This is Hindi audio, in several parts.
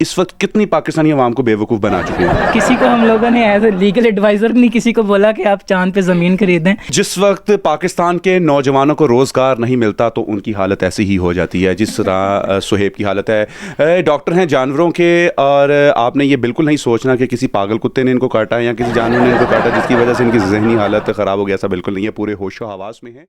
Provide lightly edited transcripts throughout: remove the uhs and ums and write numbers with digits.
इस वक्त कितनी पाकिस्तानी अवाम को बेवकूफ़ बना चुके हैं। किसी को हम लोगों ने एज ए लीगल एडवाइजर नहीं किसी को बोला कि आप चांद पे ज़मीन खरीदें। जिस वक्त पाकिस्तान के नौजवानों को रोज़गार नहीं मिलता तो उनकी हालत ऐसी ही हो जाती है जिस तरह सुहेब की हालत है। डॉक्टर हैं जानवरों के, और आपने ये बिल्कुल नहीं सोचना कि किसी पागल कुत्ते ने इनको काटा है या किसी जानवर ने इनको काटा जिसकी वजह से इनकी जहनी हालत ख़राब हो गया। ऐसा बिल्कुल नहीं है, पूरे होशो हवास में है।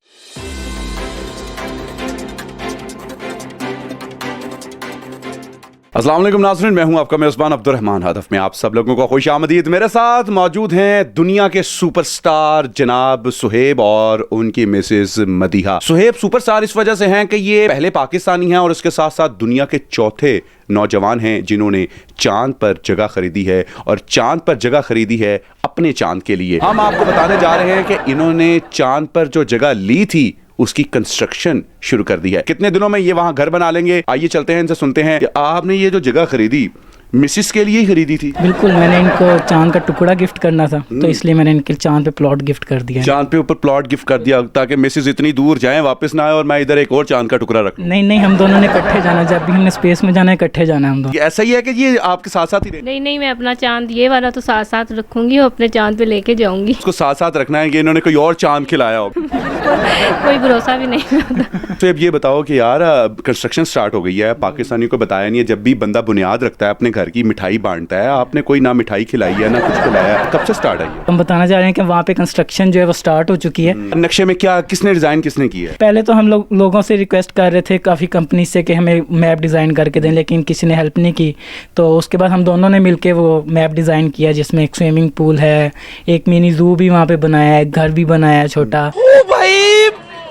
अस्सलाम वालेकुम नाज़रीन, मैं हूं आपका मेज़बान अब्दुर्रहमान हदफ में आप सब लोगों को खुश आमदीद। मेरे साथ मौजूद हैं दुनिया के सुपरस्टार जनाब सुहेब और उनकी मिसेस मदीहा। सुहेब सुपरस्टार इस वजह से हैं कि ये पहले पाकिस्तानी हैं और उसके साथ साथ दुनिया के चौथे नौजवान हैं जिन्होंने चांद पर जगह खरीदी है, और चांद पर जगह खरीदी है अपने चांद के लिए। हम आपको बताने जा रहे हैं कि इन्होंने चांद पर जो जगह ली थी उसकी कंस्ट्रक्शन शुरू कर दी है। कितने दिनों में ये वहां घर बना लेंगे, आइए चलते हैं इनसे सुनते हैं कि आपने ये जो जगह खरीदी मिसिस के लिए ही खरीदी थी। बिल्कुल, मैंने इनको चांद का टुकड़ा गिफ्ट करना था तो इसलिए मैंने इनके चांद पे प्लॉट गिफ्ट कर दिया। चांद पे ऊपर प्लॉट गिफ्ट कर दिया ताकि मिसिस इतनी दूर जाएं वापस ना आए और मैं इधर एक और चांद का टुकड़ा रखूं। नहीं, हम दोनों ने इकट्ठे जाना, जब भी हमने स्पेस में जाना है इकट्ठे जाना हम दोनों। ऐसा ही है कि ये आपके साथ साथ ही रहे? नहीं, मैं अपना चांद ये वाला तो साथ साथ रखूंगी और अपने चांद पे लेके जाऊंगी। उसको साथ साथ रखना है कि इन्होंने कोई और चांद खिलाया हो। कोई भरोसा भी नहीं होता। तो अब ये बताओ कि यार कंस्ट्रक्शन स्टार्ट हो गई है, पाकिस्तानियों को बताया नहीं है। जब भी बंदा बुनियाद रखता है अपने घर की, मिठाई बांटता है, आपने कोई ना मिठाई खिलाई है ना कुछ खिलाया। कब से स्टार्ट है ये? हम बताना चाह रहे हैं कि वहाँ पे कंस्ट्रक्शन जो है वो स्टार्ट हो चुकी है। नक्शे में क्या किसने डिजाइन किसने की है? पहले तो हम लोगों से रिक्वेस्ट कर रहे थे काफ़ी कंपनी से कि हमें मैप डिज़ाइन करके दें, लेकिन किसी ने हेल्प नहीं की। तो उसके बाद हम दोनों ने मिलके वो मैप डिज़ाइन किया जिसमें एक स्विमिंग पूल है, एक मिनी जू भी वहाँ पे बनाया है, घर भी बनाया है छोटा। ओ भाई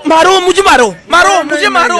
मारो मुझे, मारो मुझे, मारो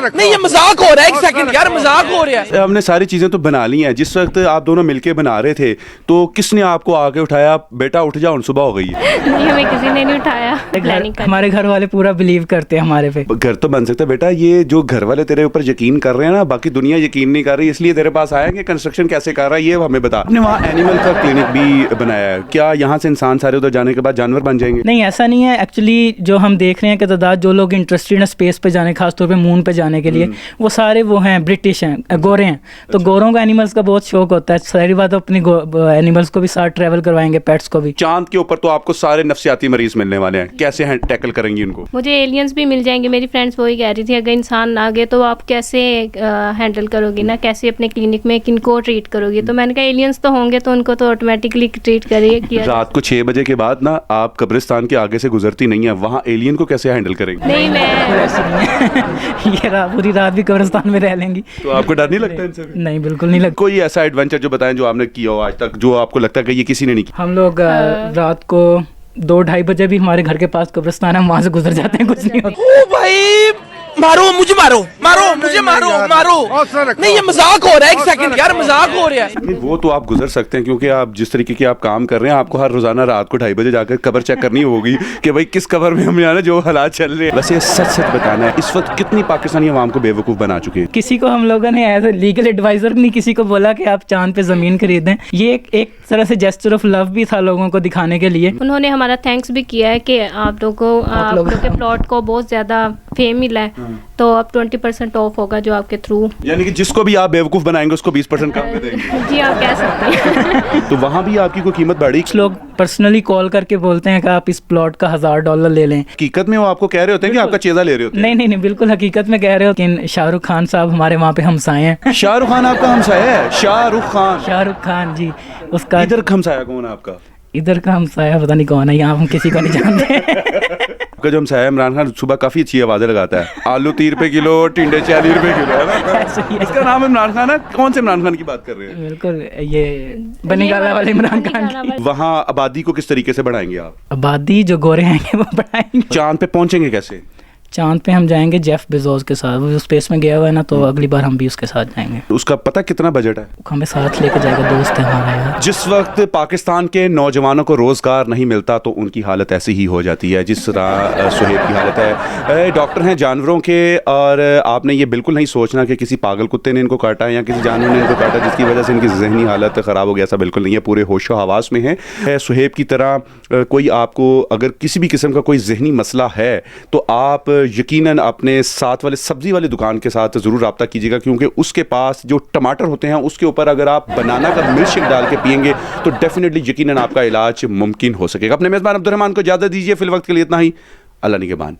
नहीं, ये मजाक हो रहा है। एक सेकंड यार, मजाक हो रहा है। हमने सारी चीजें तो बना ली हैं। जिस वक्त आप दोनों मिलके बना रहे थे तो किसने आपको आके उठाया, बेटा उठ जाओ सुबह हो गई है? नहीं, हमें किसी ने नहीं उठाया। प्लानिंग हमारे घर वाले पूरा बिलीव करते हैं हमारे पे। घर तो बन सकता है बेटा, ये जो घर वाले तेरे ऊपर यकीन कर रहे हैं ना, बाकी दुनिया यकीन नहीं कर रही, इसलिए तेरे पास आया कि कंस्ट्रक्शन कैसे कर रहा है ये हमें बता। आपने वहाँ एनिमल का क्लिनिक भी बनाया है, क्या यहाँ से इंसान सारे उधर जाने के बाद जानवर बन जाएंगे? नहीं, ऐसा नहीं है। एक्चुअली जो हम देख रहे हैं कि तादाद जो लोग इंटरेस्टेड हैं स्पेस पे जाने, खासतौर पे मून पे जाने के लिए, वो सारे वो हैं ब्रिटिश हैं, गोरे हैं। तो गोरों का एनिमल्स का बहुत शौक होता है। सारी बात अपनी एनिमल्स को भी साथ ट्रैवल करवाएंगे, पेट्स को भी। चांद के ऊपर तो आपको सारे नफ्सियाती मरीज मिलने वाले हैं, कैसे हैं टैकल करेंगी उनको? मुझे एलियंस भी मिल जाएंगे। मेरी फ्रेंड्स वही कह रही थी अगर इंसान ना गए तो आप कैसे हैंडल करोगी ना, कैसे अपने क्लिनिक में किनको ट्रीट करोगी? तो मैंने कहा एलियंस तो होंगे तो उनको तो ऑटोमेटिकली ट्रीट करिए। रात को 6 बजे के बाद ना आप कब्रिस्तान के आगे से गुजरती नहीं है, वहाँ एलियन को कैसे हैंडल करेंगे? नहीं, मैं ऐसी नहीं है। ये पूरी रात भी कब्रिस्तान में रह लेंगी। तो आपको डर नहीं लगता इनसे? नहीं, बिल्कुल नहीं लगता। कोई ऐसा एडवेंचर जो बताएं जो आपने किया हो आज तक, जो आपको लगता है कि ये किसी ने नहीं किया? हम लोग रात को 2-2:30 बजे भी हमारे घर के पास कब्रिस्तान है, वहाँ से गुजर जाते हैं, कुछ नहीं होता। ओ भाई मारो मुझे, मारो मुझे, मारो नहीं, ये मजाक हो रहा है। एक सेकंड यार, मजाक हो रहा है। नहीं, वो तो आप गुजर सकते हैं क्योंकि आप जिस तरीके के आप काम कर रहे हैं, आपको हर रोजाना रात को 2:30 बजे जाकर कब्र चेक करनी होगी कि भाई किस कब्र में हमने आना, जो हालात चल रहे हैं। वैसे सच बताना है, इस वक्त कितनी पाकिस्तानी अवाम को बेवकूफ़ बना चुके हैं। किसी को हम लोगों ने एज ए लीगल एडवाइजर नहीं किसी को बोला कि आप चांद पे ज़मीन खरीदें। ये एक तरह से जेस्चर ऑफ लव भी था लोगों को दिखाने के लिए। उन्होंने हमारा थैंक्स भी किया है कि आप लोगों के प्लॉट को बहुत ज़्यादा फेम मिला है, तो अब 20% ऑफ होगा जो आपके थ्रू। यानी कि जिसको भी आप बेवकूफ़ बनाएंगे उसको 20% कम में देंगे। जी, आप कह सकते हैं। तो वहाँ भी आपकी कोई कीमत बढ़ी? कुछ लोग पर्सनली कॉल करके बोलते हैं कि आप इस प्लॉट का $1000 ले लें। हकीकत में वो आपको कह रहे होते हैं कि आपका चेज़ा ले रहे होते हैं? नहीं, बिल्कुल हकीकत में कह रहे हो। लेकिन शाहरुख खान साहब हमारे वहाँ पे हमसाए हैं। शाहरुख खान आपका हमसाया है? शाहरुख खान जी, उसका इधर हमसाया कौन है आपका? इधर का हमसाया पता नहीं कौन है, यहाँ हम किसी को नहीं जानते। आपका जो हमसाया इमरान खान सुबह काफी अच्छी आवाजें लगाता है। आलू 30 रुपए किलो, टिंडे 40 रुपए किलो, है ना? इसका नाम इमरान खान है। कौन से इमरान खान की बात कर रहे हैं? बिल्कुल, ये बनीगाला वाले इमरान खान। वहाँ आबादी को किस तरीके से बढ़ाएंगे आप? आबादी जो गोरे आएंगे वो बढ़ाएंगे। चांद पे पहुंचेंगे कैसे? चांद पे हम जाएंगे जेफ बेजोस के साथ, वो स्पेस में गया हुआ है ना, तो अगली बार हम भी उसके साथ जाएंगे। उसका पता कितना बजट है? हमें साथ लेके जाएगा, दोस्त है हमारा यार। जिस वक्त पाकिस्तान के नौजवानों को रोज़गार नहीं मिलता तो उनकी हालत ऐसी ही हो जाती है जिस तरह सुहेब की हालत है। डॉक्टर हैं जानवरों के, और आपने ये बिल्कुल नहीं सोचना कि किसी पागल कुत्ते ने इनको काटा है या किसी जानवर ने इनको काटा जिसकी वजह से इनकी जहनी हालत ख़राब हो गया। ऐसा बिल्कुल नहीं है, पूरे होशो हवास में है। सुहेब की तरह कोई आपको अगर किसी भी किस्म का कोई जहनी मसला है तो आप यकीनन अपने साथ वाले सब्जी वाली दुकान के साथ ज़रूर रब्ता कीजिएगा, क्योंकि उसके पास जो टमाटर होते हैं उसके ऊपर अगर आप बनाना का मिल्क शेक डाल के पियेंगे तो डेफिनेटली यकीनन आपका इलाज मुमकिन हो सकेगा। अपने मेज़बान अब्दुर्रहमान को इजाज़त दीजिए, फिल वक्त के लिए इतना ही। अल्लाह निगहबान।